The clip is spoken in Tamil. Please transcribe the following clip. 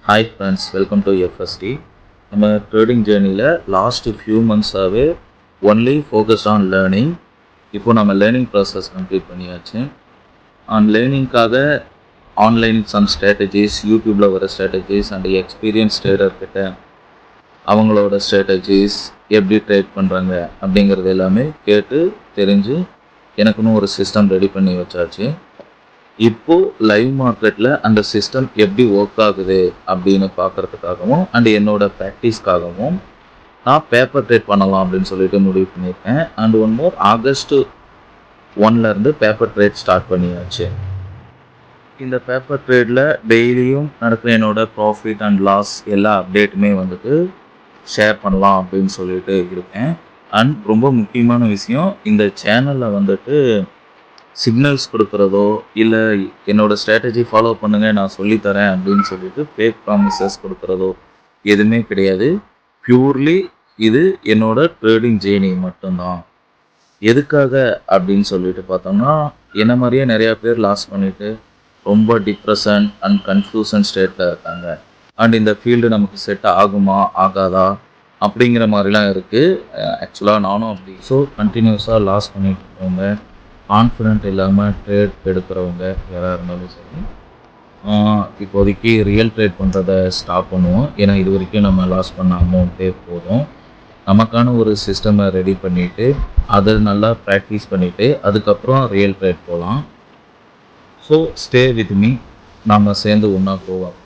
Hi friends, welcome to FST. நம்ம ட்ரேடிங் ஜேர்னியில் லாஸ்ட் ஃபியூ மந்த்ஸாகவே ஒன்லி ஃபோக்கஸ் ஆன் லேர்னிங். இப்போ நம்ம லேர்னிங் ப்ராசஸ் கம்ப்ளீட் பண்ணியாச்சு. லேர்னிங்காக ஆன்லைன் சம் ஸ்ட்ராட்டஜிஸ், யூடியூப்பில் வர ஸ்ட்ராட்டஜிஸ் அண்ட் எக்ஸ்பீரியன்ஸ் ட்ரேடர்கிட்ட அவங்களோட ஸ்ட்ராட்டஜிஸ் எப்படி ட்ரேட் பண்ணுறாங்க அப்படிங்கிறது எல்லாமே கேட்டு தெரிஞ்சு எனக்குன்னு ஒரு சிஸ்டம் ரெடி பண்ணி வச்சாச்சு. இப்போது லைவ் மார்க்கெட்டில் அந்த சிஸ்டம் எப்படி ஒர்க் ஆகுது அப்படின்னு பார்க்குறதுக்காகவும் அண்ட் என்னோடய ப்ராக்டிஸ்க்காகவும் நான் பேப்பர் ட்ரேட் பண்ணலாம் அப்படின்னு சொல்லிட்டு முடிவு பண்ணியிருக்கேன். And one more, August 1 paper trade start பண்ணியாச்சு. இந்த பேப்பர் ட்ரேடில் டெய்லியும் நடக்கிற என்னோட ப்ராஃபிட் அண்ட் லாஸ் எல்லா அப்டேட்டுமே ஷேர் பண்ணலாம் அப்படின்னு சொல்லிட்டு இருக்கேன். அண்ட் ரொம்ப முக்கியமான விஷயம், இந்த சேனலில் சிக்னல்ஸ் கொடுக்குறதோ இல்லை என்னோடய ஸ்ட்ராட்டஜி ஃபாலோ பண்ணுங்கள் நான் சொல்லித்தரேன் அப்படின்னு சொல்லிட்டு ஃபேக் ப்ராமிசஸ் கொடுக்குறதோ எதுவுமே கிடையாது. பியூர்லி இது என்னோட ட்ரேடிங் ஜேர்னி மட்டும்தான். எதுக்காக அப்படின்னு சொல்லிட்டு பார்த்தோம்னா, என்ன மாதிரியே நிறையா பேர் லாஸ் பண்ணிவிட்டு ரொம்ப டிப்ரெஷன் அண்ட் கன்ஃபியூஷன் ஸ்டேட்டில் இருக்காங்க. அண்ட் இந்த ஃபீல்டு நமக்கு செட் ஆகுமா ஆகாதா அப்படிங்கிற மாதிரிலாம் இருக்குது. ஆக்சுவலாக நானும் அப்படி. ஸோ கண்டினியூஸாக லாஸ் பண்ணிட்டு இருக்கவங்க, கான்ஃபிடென்ட் இல்லாமல் ட்ரேட் எடுக்கிறவங்க யாராக இருந்தாலும் சரி, இப்போதைக்கு ரியல் ட்ரேட் பண்ணுறத ஸ்டாப் பண்ணுவோம். ஏன்னா இது வரைக்கும் நம்ம லாஸ் பண்ண அமௌண்ட்டே போதும். நமக்கான ஒரு சிஸ்டமை ரெடி பண்ணிவிட்டு அதை நல்லா ப்ராக்டிஸ் பண்ணிவிட்டு அதுக்கப்புறம் ரியல் ட்ரேட் போகலாம். ஸோ ஸ்டே வித் மீ, நாம் சேர்ந்து ஒன்றா போவோம்.